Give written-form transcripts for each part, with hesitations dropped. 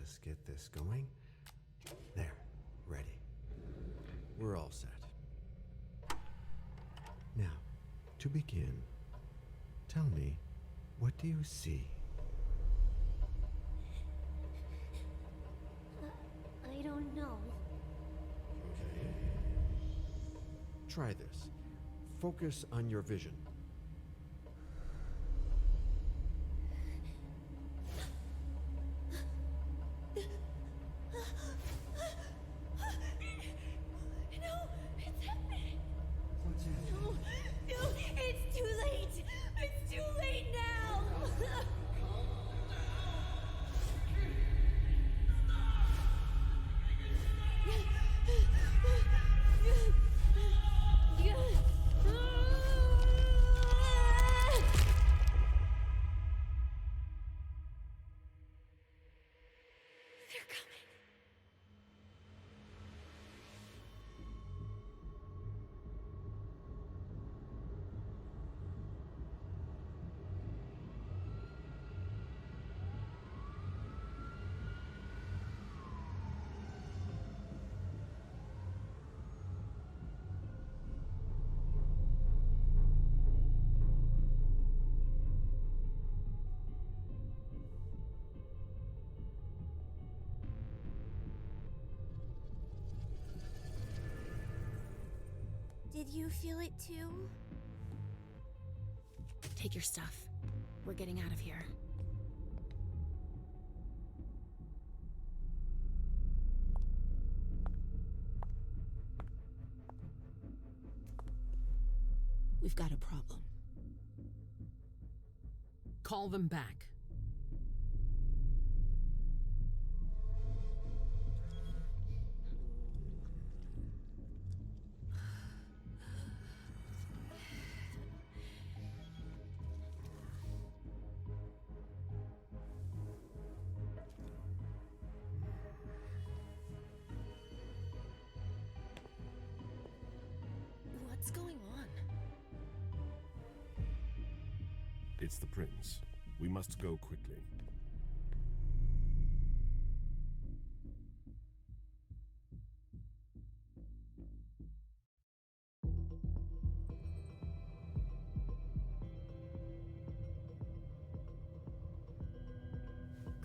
just get this going. There, ready. We're all set. Now, to begin, tell me, what do you see? I don't know. Okay. Try this. Focus on your vision. Did you feel it too? Take your stuff. We're getting out of here. We've got a problem. Call them back. What's going on? It's the prince. We must go quickly.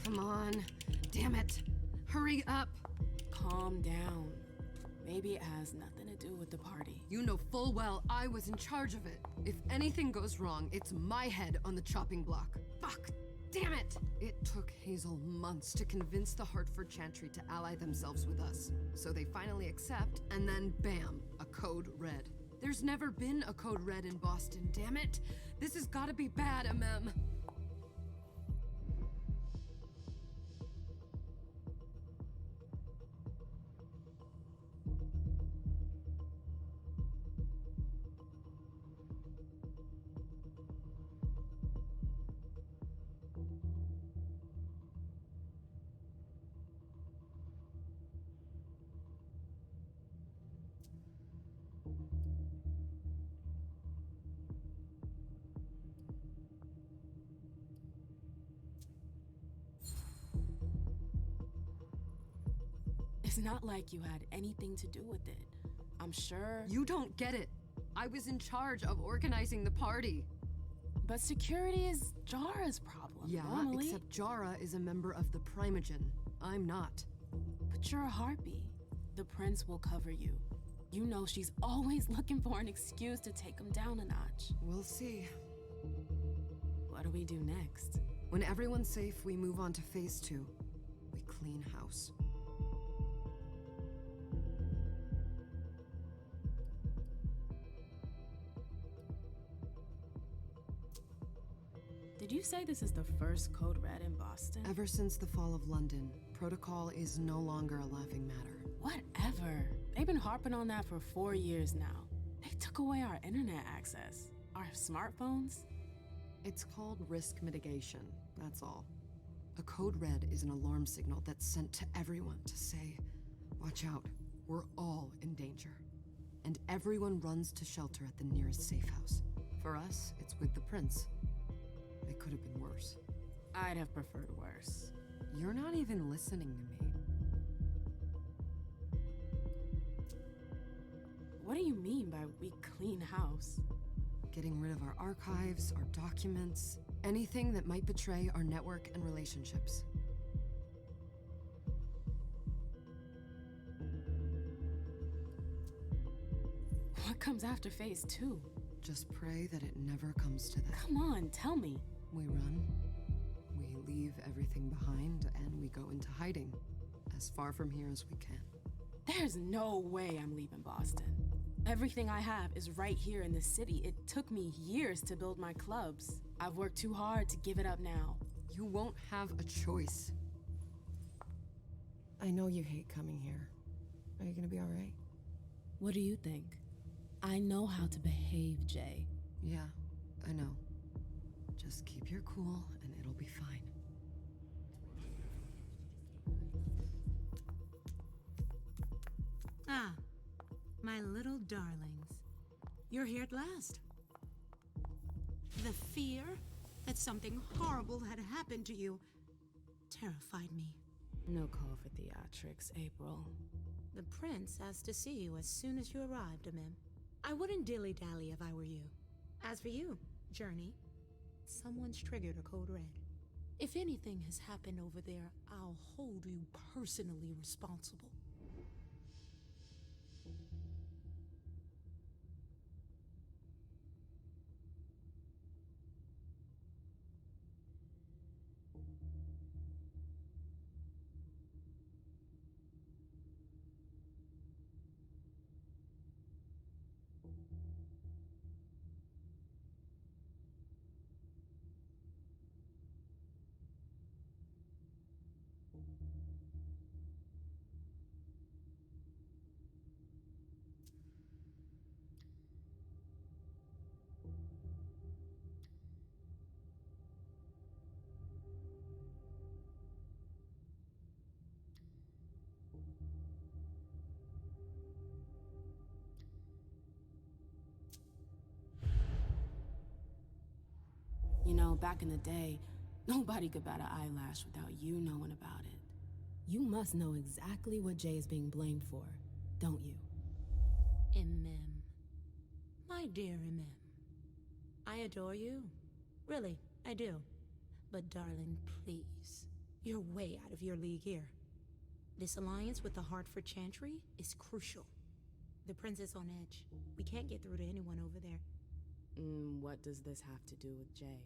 Come on. Damn it. Hurry up. Calm down. Maybe it has nothing to do with the party. You know full well I was in charge of it. If anything goes wrong, it's my head on the chopping block. Fuck! Damn it! It took Hazel months to convince the Hartford Chantry to ally themselves with us. So they finally accept, and then bam, a code red. There's never been a code red in Boston, damn it! This has gotta be bad, MM. It's not like you had anything to do with it. I'm sure. You don't get it. I was in charge of organizing the party. But security is Jara's problem. Yeah, normally. except Jara is a member of the Primogen. I'm not. But you're a harpy. The prince will cover you. You know she's always looking for an excuse to take him down a notch. We'll see. What do we do next? When everyone's safe, we move on to phase 2. We clean house. Did you say this is the first code red in Boston? Ever since the fall of London, protocol is no longer a laughing matter. Whatever. They've been harping on that for 4 years now. They took away our internet access. Our smartphones. It's called risk mitigation, that's all. A code red is an alarm signal that's sent to everyone to say, watch out, we're all in danger. And everyone runs to shelter at the nearest safe house. For us, it's with the prince. It could have been worse. I'd have preferred worse. You're not even listening to me. What do you mean by we clean house? Getting rid of our archives, our documents, anything that might betray our network and relationships. What comes after phase 2? Just pray that it never comes to that. Come on, tell me. We run, we leave everything behind, and we go into hiding, as far from here as we can. There's no way I'm leaving Boston. Everything I have is right here in the city. It took me years to build my clubs. I've worked too hard to give it up now. You won't have a choice. I know you hate coming here. Are you gonna be all right? What do you think? I know how to behave, Jay. Yeah, I know. Just keep your cool and it'll be fine. Ah, my little darlings. You're here at last. The fear that something horrible had happened to you terrified me. No call for theatrics, April. The prince asked to see you as soon as you arrived, Amim. I wouldn't dilly-dally if I were you. As for you, Journey, someone's triggered a code red. If anything has happened over there, I'll hold you personally responsible. You know, back in the day, nobody could bat an eyelash without you knowing about it. You must know exactly what Jay is being blamed for, don't you? Imem. My dear Imem. I adore you. Really, I do. But darling, please. You're way out of your league here. This alliance with the Hartford Chantry is crucial. The prince is on edge. We can't get through to anyone over there. What does this have to do with Jay?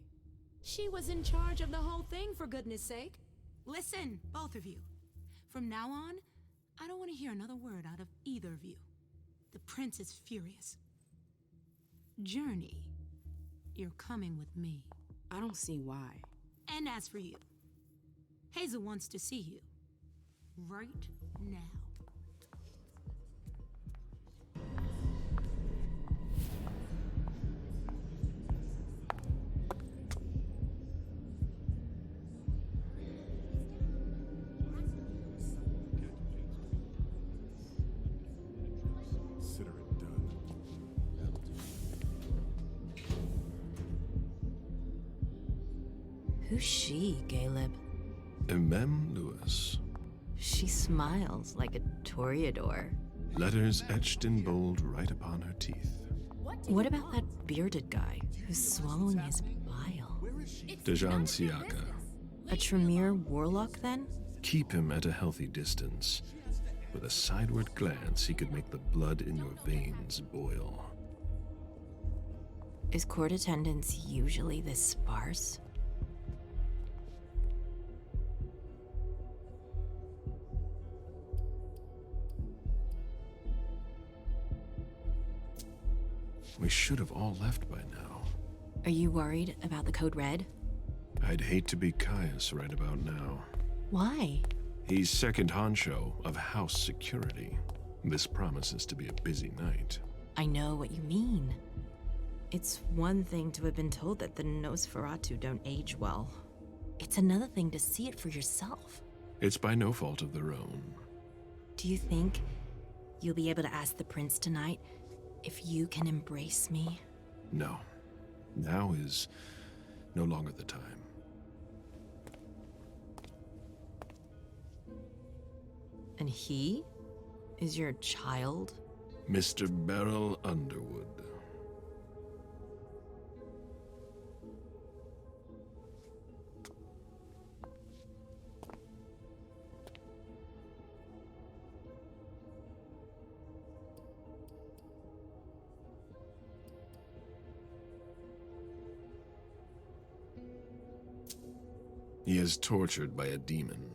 She was in charge of the whole thing, for goodness sake. Listen, both of you. From now on, I don't want to hear another word out of either of you. The prince is furious. Journey, you're coming with me. I don't see why. And as for you, Hazel wants to see you. Right now. Consider it done. Who's she, Caleb? Mem Lewis. She smiles like a toreador. Letters etched in bold right upon her teeth. What about that bearded guy who's swallowing his bile? Dejan Siaka. A Tremere warlock, then? Keep him at a healthy distance. With a sideward glance, he could make the blood in your veins boil. Is court attendance usually this sparse? We should have all left by now. Are you worried about the Code Red? I'd hate to be Caius right about now. Why? He's second honcho of house security. This promises to be a busy night. I know what you mean. It's one thing to have been told that the Nosferatu don't age well. It's another thing to see it for yourself. It's by no fault of their own. Do you think you'll be able to ask the prince tonight if you can embrace me? No. Now is no longer the time. And he is your child? Mr. Beryl Underwood. He is tortured by a demon.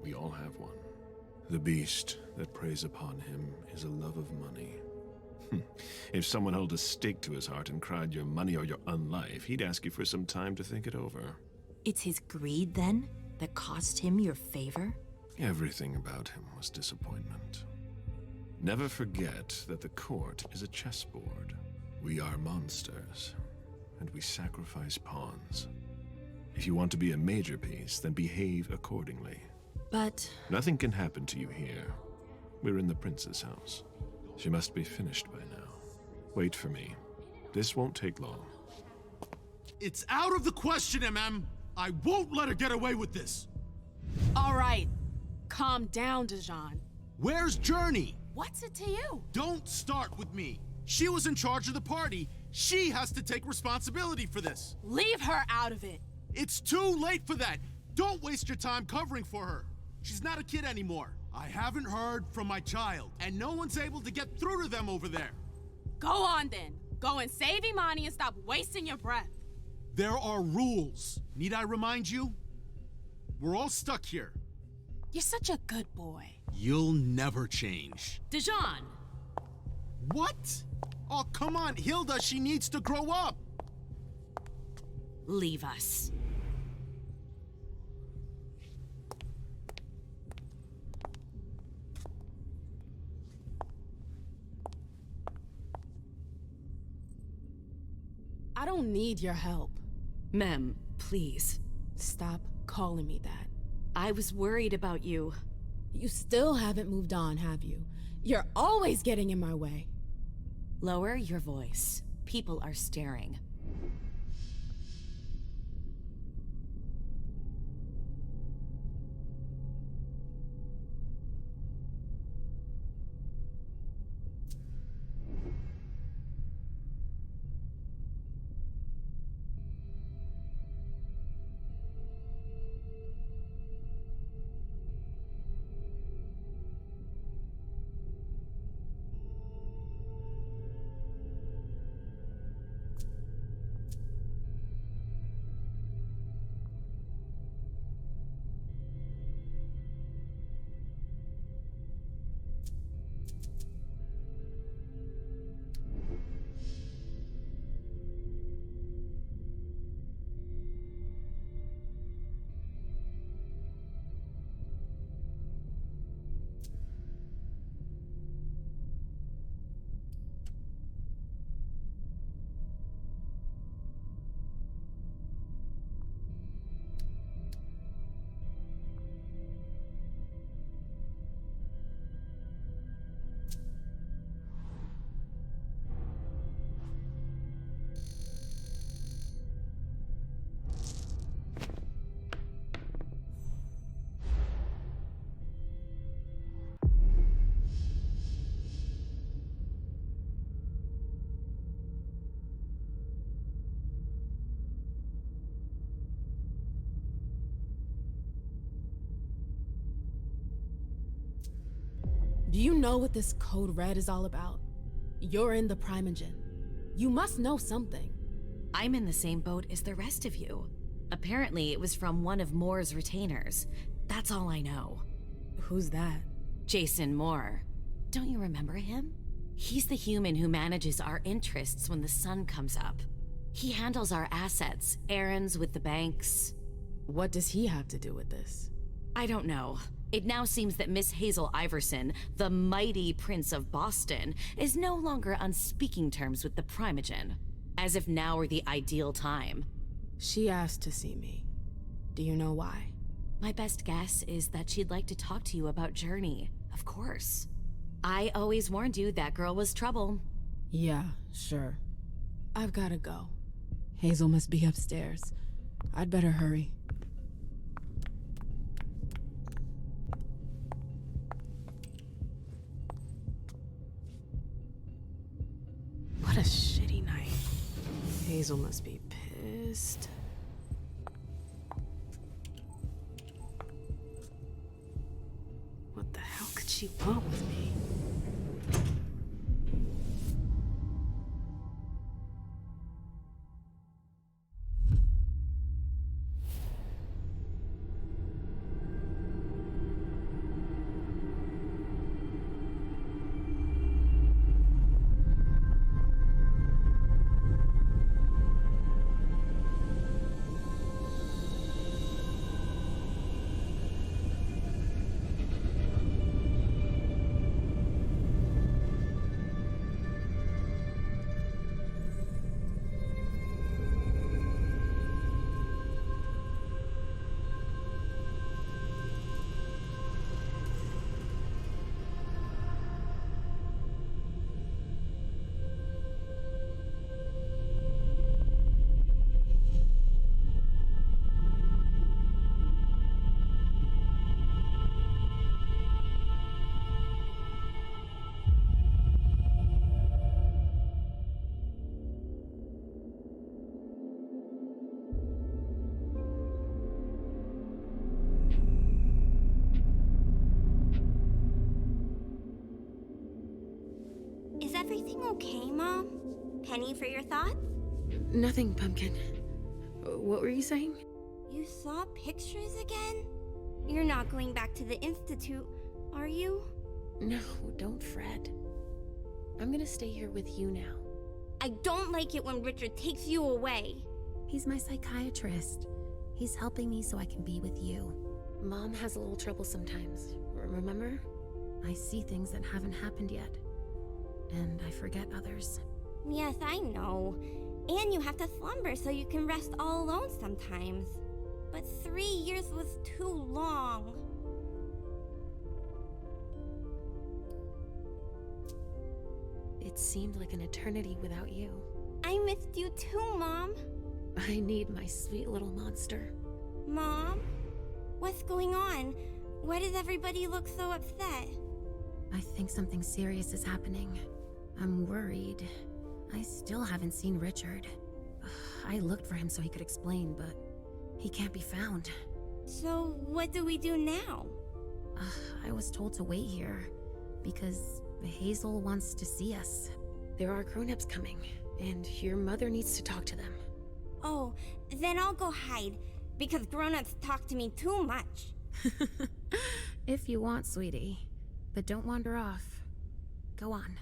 We all have one. The beast that preys upon him is a love of money. If someone held a stake to his heart and cried your money or your unlife, he'd ask you for some time to think it over. It's his greed, then, that cost him your favor? Everything about him was disappointment. Never forget that the court is a chessboard. We are monsters, and we sacrifice pawns. If you want to be a major piece, then behave accordingly. But... Nothing can happen to you here. We're in the prince's house. She must be finished by now. Wait for me. This won't take long. It's out of the question, MM! I won't let her get away with this! All right. Calm down, Dijon. Where's Journey? What's it to you? Don't start with me. She was in charge of the party. She has to take responsibility for this. Leave her out of it. It's too late for that. Don't waste your time covering for her. She's not a kid anymore. I haven't heard from my child, and no one's able to get through to them over there. Go on, then. Go and save Imani and stop wasting your breath. There are rules. Need I remind you? We're all stuck here. You're such a good boy. You'll never change. Dijon! What? Oh, come on, Hilda, she needs to grow up. leave us. I don't need your help. Mem, please. Stop calling me that. I was worried about you. You still haven't moved on, have you? You're always getting in my way. Lower your voice. People are staring. Do you know what this Code Red is all about? You're in the Primogen. You must know something. I'm in the same boat as the rest of you. Apparently, it was from one of Moore's retainers. That's all I know. Who's that? Jason Moore. Don't you remember him? He's the human who manages our interests when the sun comes up. He handles our assets, errands with the banks. What does he have to do with this? I don't know. It now seems that Miss Hazel Iverson, the mighty Prince of Boston, is no longer on speaking terms with the Primogen, as if now were the ideal time. She asked to see me. Do you know why? My best guess is that she'd like to talk to you about Journey, of course. I always warned you that girl was trouble. Yeah, sure. I've gotta go. Hazel must be upstairs. I'd better hurry. Hazel must be pissed. What the hell could she want with me? Is everything okay, Mom? Penny for your thoughts? Nothing, Pumpkin. What were you saying? You saw pictures again? You're not going back to the Institute, are you? No, don't fret. I'm gonna stay here with you now. I don't like it when Richard takes you away. He's my psychiatrist. He's helping me so I can be with you. Mom has a little trouble sometimes, remember? I see things that haven't happened yet. And I forget others. Yes, I know. And you have to slumber so you can rest all alone sometimes. But 3 years was too long. It seemed like an eternity without you. I missed you too, Mom. I need my sweet little monster. Mom? What's going on? Why does everybody look so upset? I think something serious is happening. I'm worried. I still haven't seen Richard. I looked for him so he could explain, but he can't be found. So what do we do now? I was told to wait here because Hazel wants to see us. There are grown-ups coming, and your mother needs to talk to them. Oh, then I'll go hide, because grown-ups talk to me too much. If you want, sweetie. But don't wander off. Go on.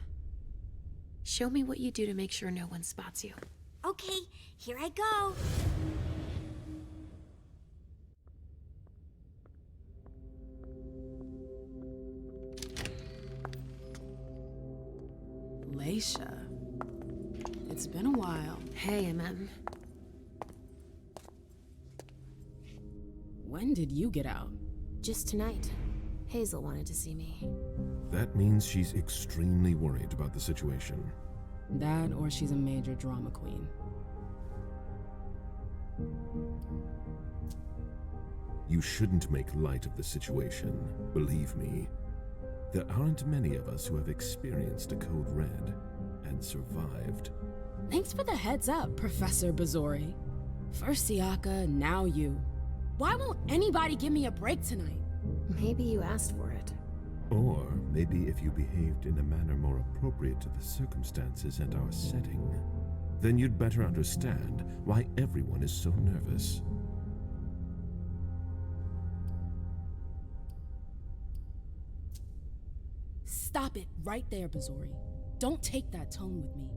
Show me what you do to make sure no one spots you. Okay, here I go. Leisha. It's been a while. Hey, MM. When did you get out? Just tonight. Hazel wanted to see me. That means she's extremely worried about the situation. That, or she's a major drama queen. You shouldn't make light of the situation, believe me. There aren't many of us who have experienced a code red and survived. Thanks for the heads up, Professor Bazori. First Siaka, now you. Why won't anybody give me a break tonight? Maybe you asked for it. Or maybe if you behaved in a manner more appropriate to the circumstances and our setting, then you'd better understand why everyone is so nervous. Stop it right there, Bazori. Don't take that tone with me.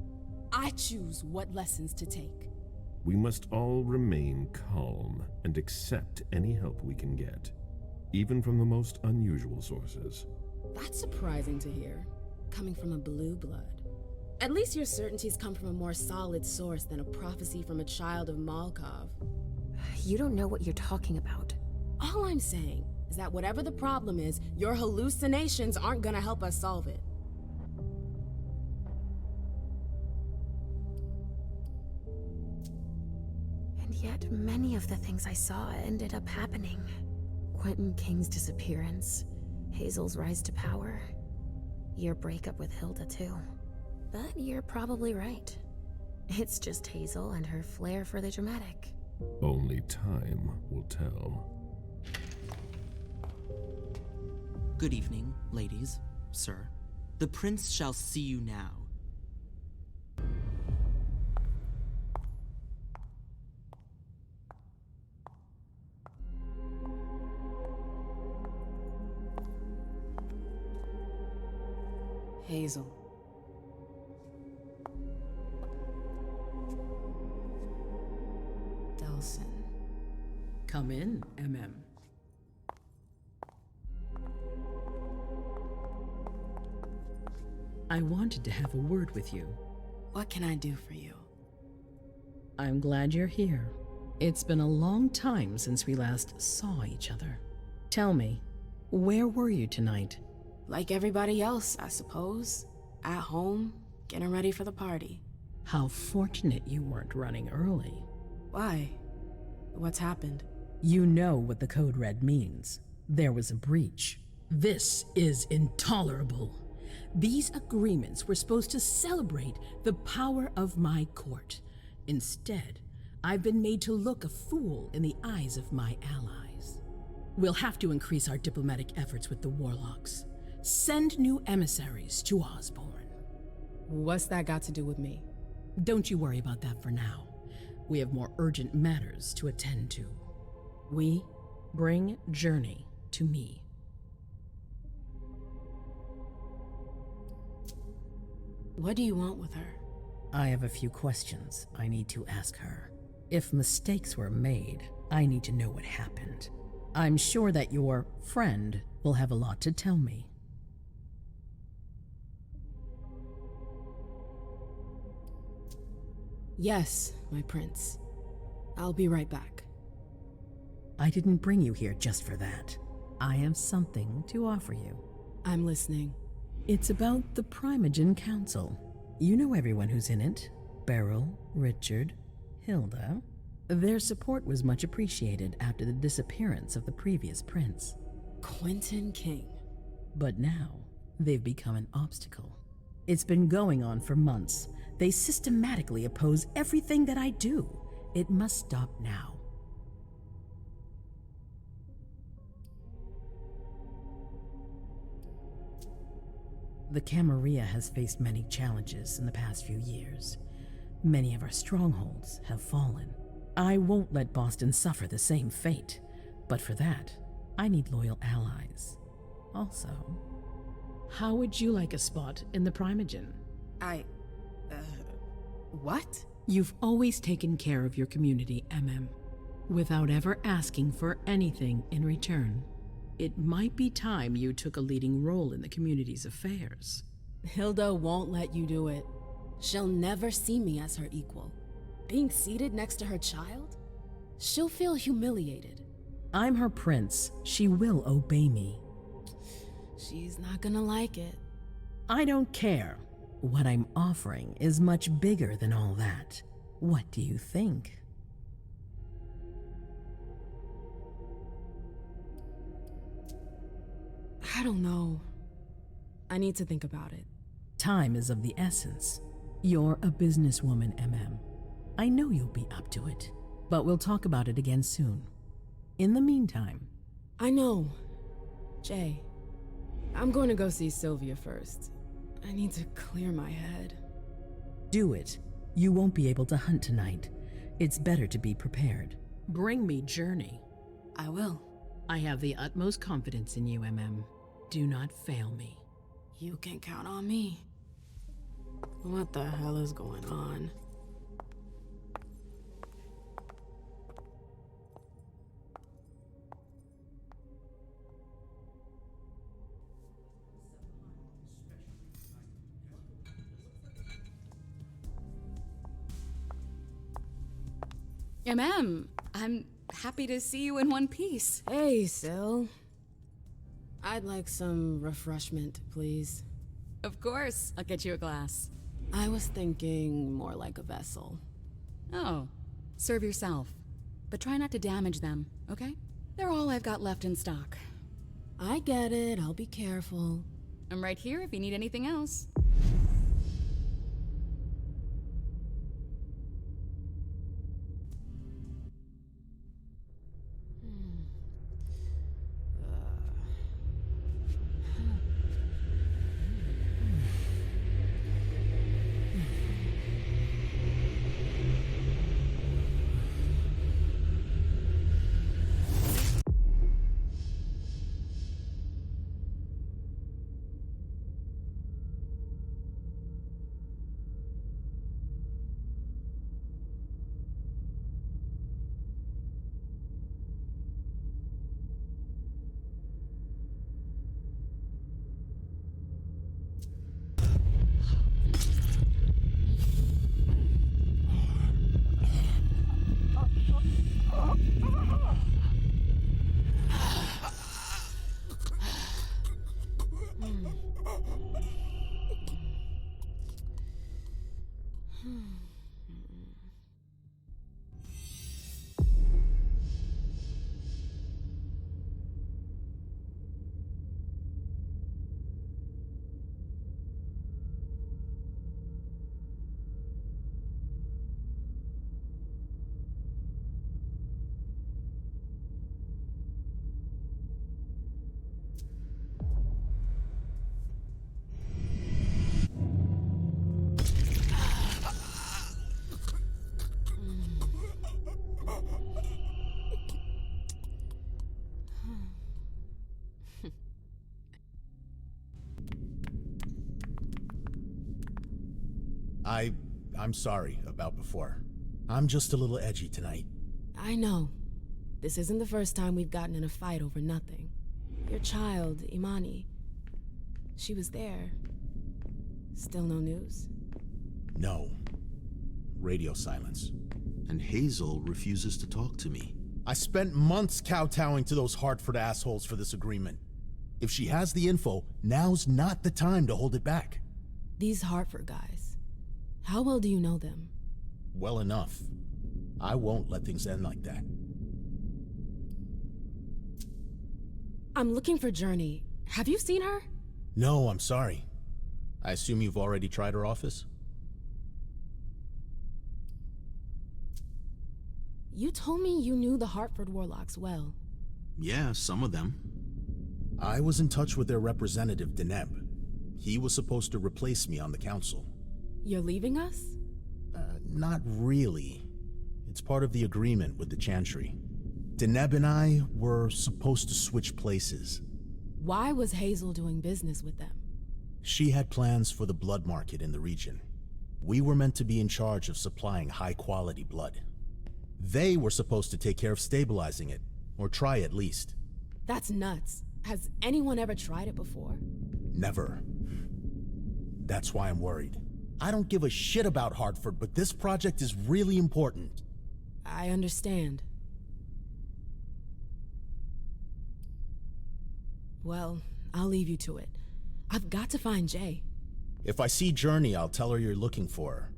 I choose what lessons to take. We must all remain calm and accept any help we can get, even from the most unusual sources. That's surprising to hear, coming from a blue blood. At least your certainties come from a more solid source than a prophecy from a child of Malkov. You don't know what you're talking about. All I'm saying is that whatever the problem is, your hallucinations aren't gonna help us solve it. And yet, many of the things I saw ended up happening. Quentin King's disappearance, Hazel's rise to power, your breakup with Hilda too. But you're probably right. It's just Hazel and her flair for the dramatic. Only time will tell. Good evening, ladies, sir. The prince shall see you now. Hazel. Delson. Come in, MM. I wanted to have a word with you. What can I do for you? I'm glad you're here. It's been a long time since we last saw each other. Tell me, where were you tonight? Like everybody else, I suppose. At home, getting ready for the party. How fortunate you weren't running early. Why? What's happened? You know what the code red means. There was a breach. This is intolerable. These agreements were supposed to celebrate the power of my court. Instead, I've been made to look a fool in the eyes of my allies. We'll have to increase our diplomatic efforts with the warlocks. Send new emissaries to Osborne. What's that got to do with me? Don't you worry about that for now. We have more urgent matters to attend to. We bring Journey to me. What do you want with her? I have a few questions I need to ask her. If mistakes were made, I need to know what happened. I'm sure that your friend will have a lot to tell me. Yes, my prince. I'll be right back. I didn't bring you here just for that. I have something to offer you. I'm listening. It's about the Primogen Council. You know everyone who's in it. Beryl, Richard, Hilda. Their support was much appreciated after the disappearance of the previous prince. Quentin King. But now, they've become an obstacle. It's been going on for months. They systematically oppose everything that I do. It must stop now. The Camarilla has faced many challenges in the past few years. Many of our strongholds have fallen. I won't let Boston suffer the same fate, but for that, I need loyal allies. Also, how would you like a spot in the Primogen? What? You've always taken care of your community, MM, without ever asking for anything in return. It might be time you took a leading role in the community's affairs. Hilda won't let you do it. She'll never see me as her equal. Being seated next to her child? She'll feel humiliated. I'm her prince. She will obey me. She's not gonna like it. I don't care. What I'm offering is much bigger than all that. What do you think? I don't know. I need to think about it. Time is of the essence. You're a businesswoman, MM. I know you'll be up to it, but we'll talk about it again soon. In the meantime... I know. Jay, I'm going to go see Sylvia first. I need to clear my head. Do it. You won't be able to hunt tonight. It's better to be prepared. Bring me Journey. I will. I have the utmost confidence in you, MM. Do not fail me. You can count on me. What the hell is going on? I'm happy to see you in one piece. Hey, Syl. I'd like some refreshment, please. Of course, I'll get you a glass. I was thinking more like a vessel. Oh, serve yourself. But try not to damage them, okay? They're all I've got left in stock. I get it, I'll be careful. I'm right here if you need anything else. I'm sorry about before. I'm just a little edgy tonight. I know. This isn't the first time we've gotten in a fight over nothing. Your child, Imani, she was there. Still no news? No. Radio silence. And Hazel refuses to talk to me. I spent months kowtowing to those Hartford assholes for this agreement. If she has the info, now's not the time to hold it back. These Hartford guys, how well do you know them? Well enough. I won't let things end like that. I'm looking for Journey. Have you seen her? No, I'm sorry. I assume you've already tried her office? You told me you knew the Hartford Warlocks well. Yeah, some of them. I was in touch with their representative, Deneb. He was supposed to replace me on the council. You're leaving us? Not really. It's part of the agreement with the Chantry. Deneb and I were supposed to switch places. Why was Hazel doing business with them? She had plans for the blood market in the region. We were meant to be in charge of supplying high-quality blood. They were supposed to take care of stabilizing it, or try at least. That's nuts. Has anyone ever tried it before? Never. That's why I'm worried. I don't give a shit about Hartford, but this project is really important. I understand. Well, I'll leave you to it. I've got to find Jay. If I see Journey, I'll tell her you're looking for her.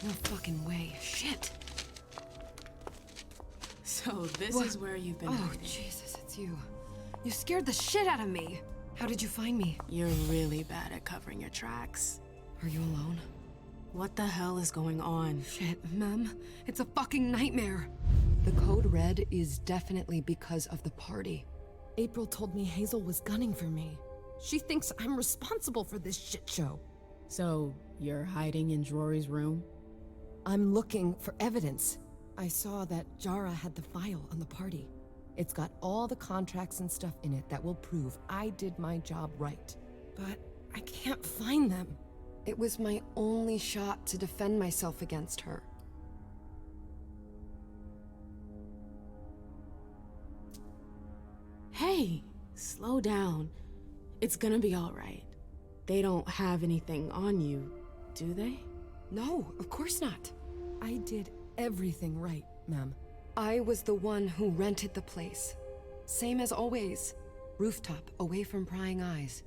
No fucking way. Shit. So this is where you've been Oh, hiding. Jesus, it's you. You scared the shit out of me. How did you find me? You're really bad at covering your tracks. Are you alone? What the hell is going on? Shit, Mem. It's a fucking nightmare. The code red is definitely because of the party. April told me Hazel was gunning for me. She thinks I'm responsible for this shit show. So, you're hiding in Drury's room? I'm looking for evidence. I saw that Jara had the file on the party. It's got all the contracts and stuff in it that will prove I did my job right. But I can't find them. It was my only shot to defend myself against her. Hey, slow down. It's gonna be all right. They don't have anything on you, do they? No, of course not. I did everything right, ma'am. I was the one who rented the place. Same as always. Rooftop, away from prying eyes.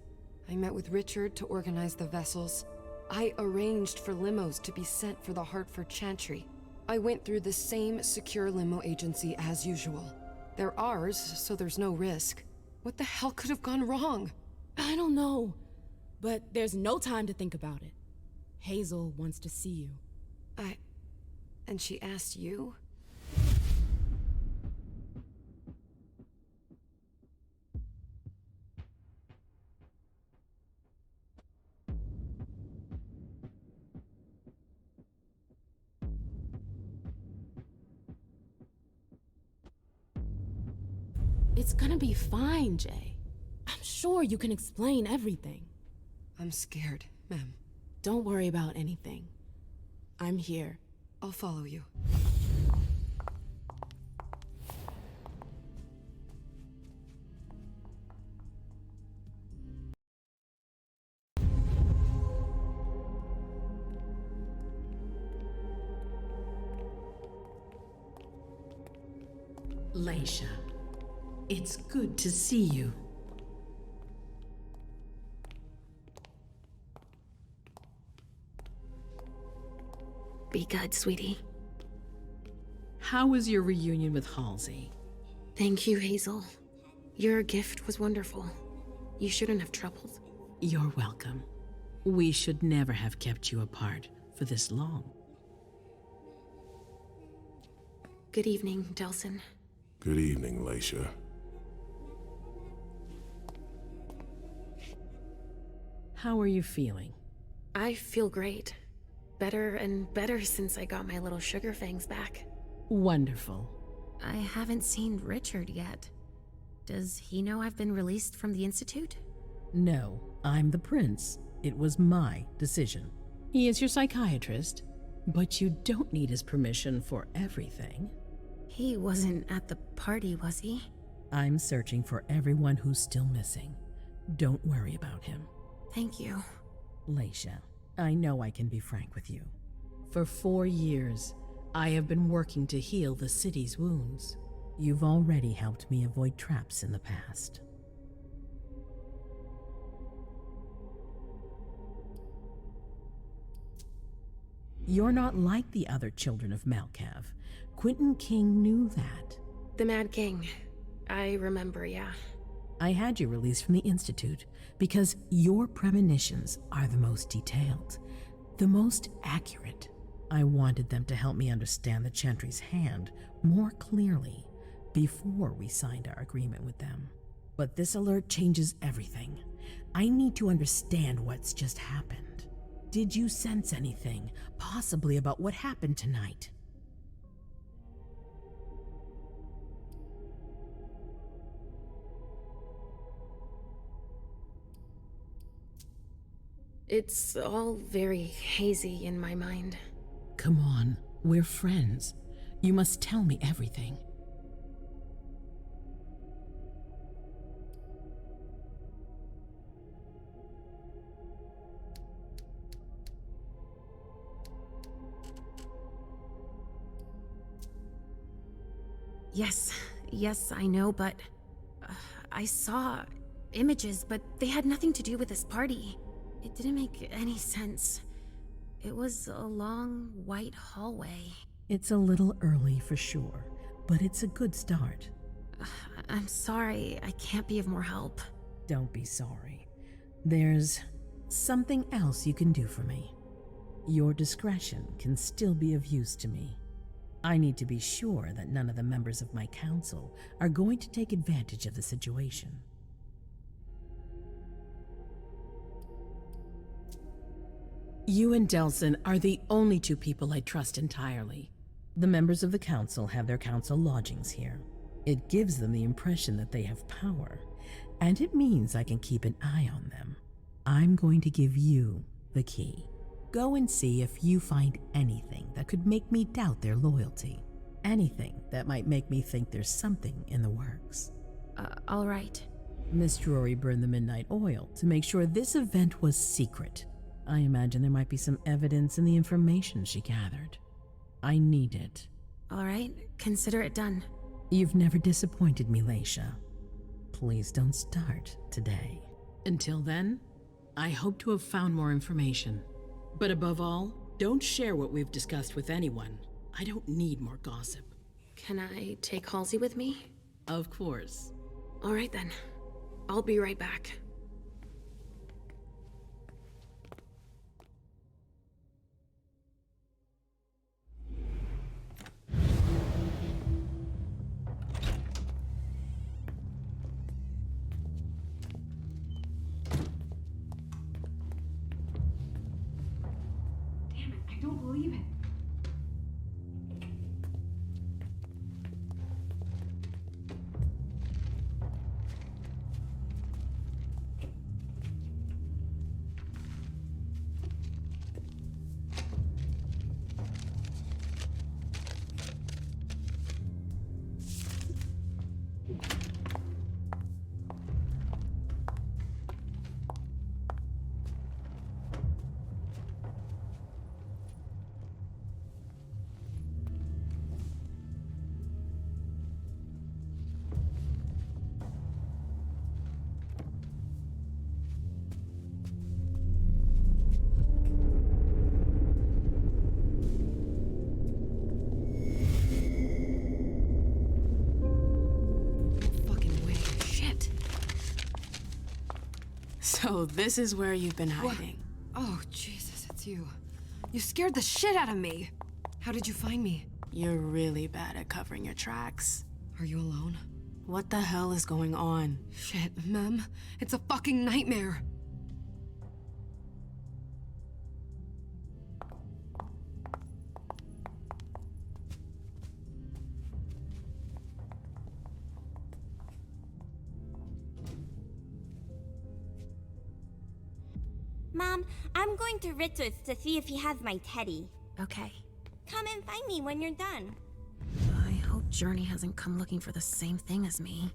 I met with Richard to organize the vessels. I arranged for limos to be sent for the Hartford Chantry. I went through the same secure limo agency as usual. They're ours, so there's no risk. What the hell could have gone wrong? I don't know, but there's no time to think about it. Hazel wants to see you. And she asked you? It's gonna be fine, Jay. I'm sure you can explain everything. I'm scared, ma'am. Don't worry about anything. I'm here. I'll follow you. Leisha, it's good to see you. Be good, sweetie. How was your reunion with Halsey? Thank you, Hazel. Your gift was wonderful. You shouldn't have troubled. You're welcome. We should never have kept you apart for this long. Good evening, Delsin. Good evening, Leisha. How are you feeling? I feel great. Better and better since I got my little sugar fangs back. Wonderful. I haven't seen Richard yet. Does he know I've been released from the Institute? No, I'm the prince. It was my decision. He is your psychiatrist, but you don't need his permission for everything. He wasn't at the party, was he? I'm searching for everyone who's still missing. Don't worry about him. Thank you. Leisha, I know I can be frank with you. For 4 years, I have been working to heal the city's wounds. You've already helped me avoid traps in the past. You're not like the other children of Malkav. Quentin King knew that. The Mad King. I remember, yeah. I had you released from the Institute because your premonitions are the most detailed, the most accurate. I wanted them to help me understand the Chantry's hand more clearly before we signed our agreement with them. But this alert changes everything. I need to understand what's just happened. Did you sense anything, possibly about what happened tonight? It's all very hazy in my mind. Come on, we're friends. You must tell me everything. Yes, I know, but I saw images, but they had nothing to do with this party. It didn't make any sense. It was a long, white hallway. It's a little early for sure, but it's a good start. I'm sorry, I can't be of more help. Don't be sorry. There's something else you can do for me. Your discretion can still be of use to me. I need to be sure that none of the members of my council are going to take advantage of the situation. You and Delsin are the only two people I trust entirely. The members of the council have their council lodgings here. It gives them the impression that they have power, and it means I can keep an eye on them. I'm going to give you the key. Go and see if you find anything that could make me doubt their loyalty. Anything that might make me think there's something in the works. All right. Miss Drury burned the midnight oil to make sure this event was secret. I imagine there might be some evidence in the information she gathered. I need it. All right, consider it done. You've never disappointed me, Leisha. Please don't start today. Until then, I hope to have found more information. But above all, don't share what we've discussed with anyone. I don't need more gossip. Can I take Halsey with me? Of course. All right then. I'll be right back. Don't believe it. So this is where you've been hiding. Oh, Jesus, it's you. You scared the shit out of me. How did you find me? You're really bad at covering your tracks. Are you alone? What the hell is going on? Shit, Mem. It's a fucking nightmare. Mom, I'm going to Richard's to see if he has my teddy. Okay. Come and find me when you're done. I hope Journey hasn't come looking for the same thing as me.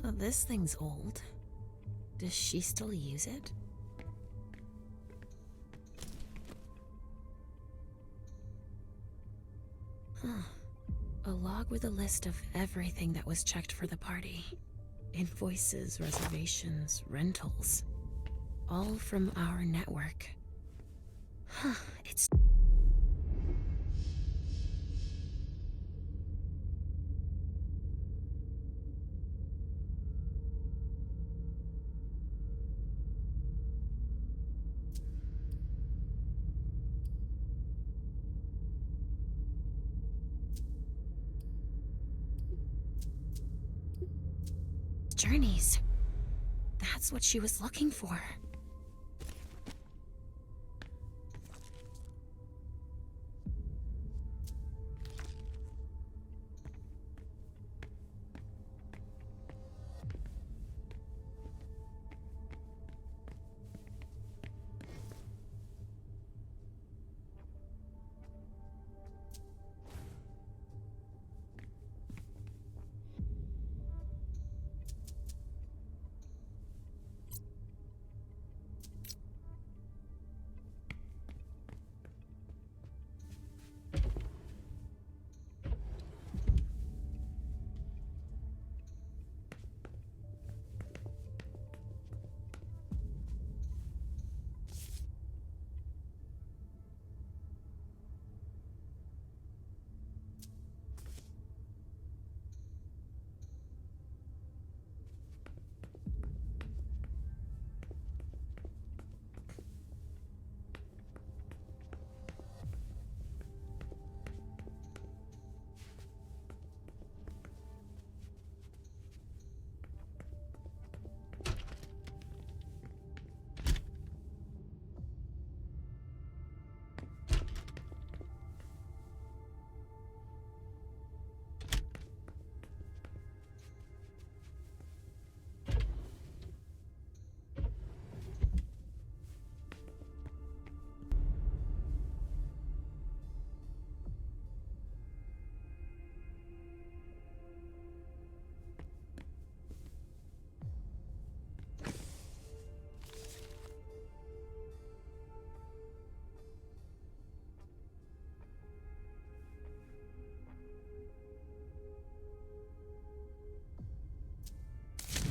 Oh, this thing's old. Does she still use it? Huh. A log with a list of everything that was checked for the party. Invoices, reservations, rentals. All from our network. Huh, it's... Journeys. That's what she was looking for.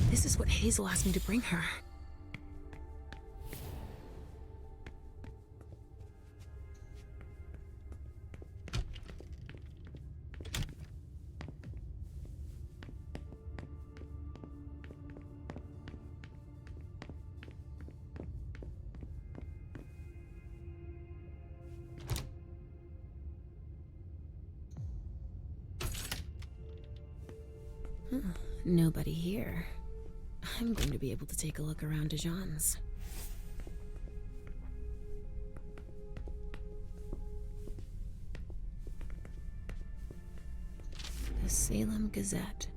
This is what Hazel asked me to bring her. Nobody here. I'm going to be able to take a look around Dijon's. The Salem Gazette.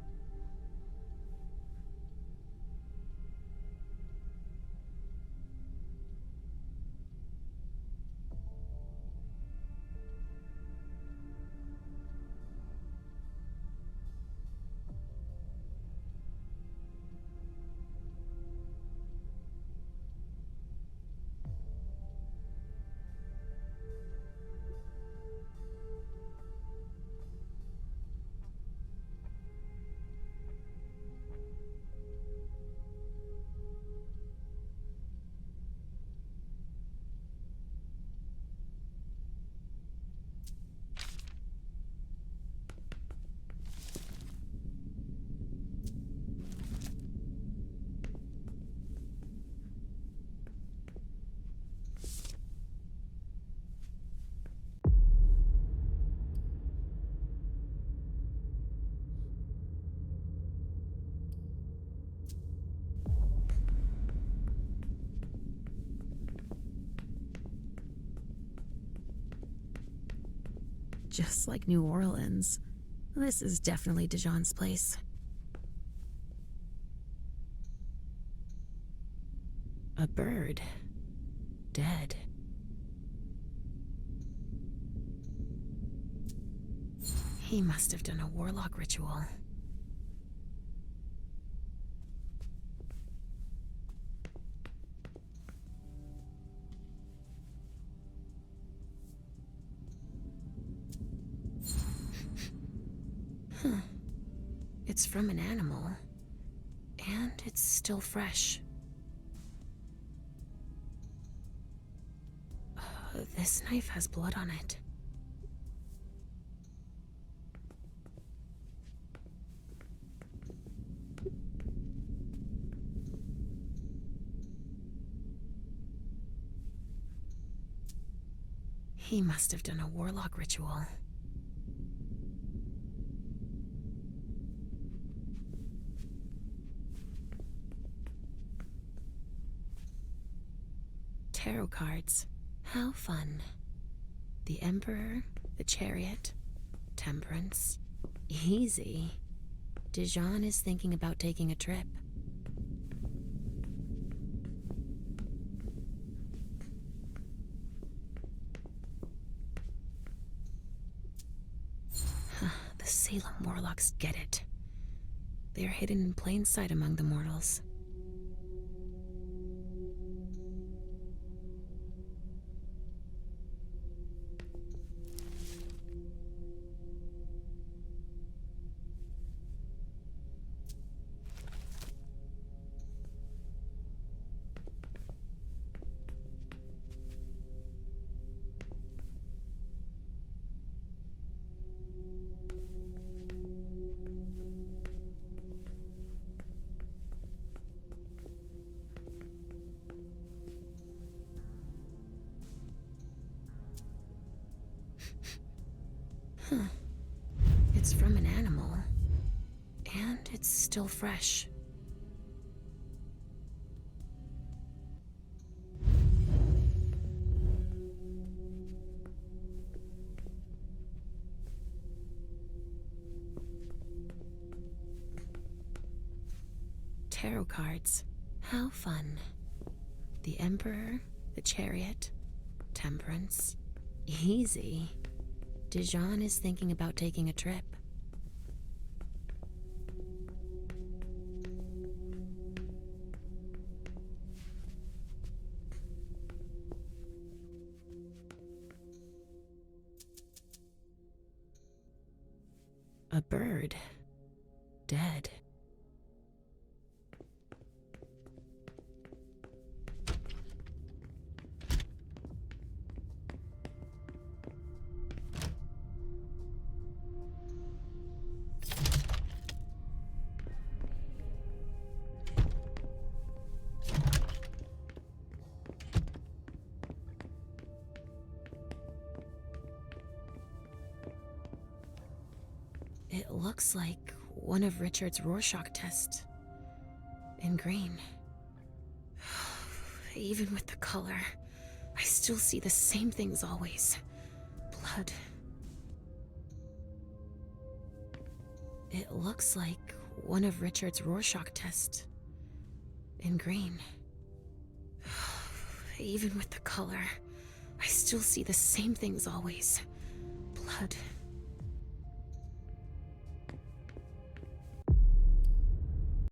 just like New Orleans. This is definitely Dijon's place. A bird. Dead. He must have done a warlock ritual. Huh. It's from an animal. And it's still fresh. This knife has blood on it. He must have done a warlock ritual. Tarot cards. How fun. The Emperor, the Chariot, Temperance. Easy. Dijon is thinking about taking a trip. The Salem warlocks get it. They are hidden in plain sight among the mortals. Huh. It's from an animal. And it's still fresh. Tarot cards. How fun. The Emperor, the Chariot, Temperance. Easy. Dijon is thinking about taking a trip. A bird. Dead. It looks like one of Richard's Rorschach tests. In green. Even with the color, I still see the same things always. Blood. It looks like one of Richard's Rorschach tests. In green. Even with the color, I still see the same things always. Blood.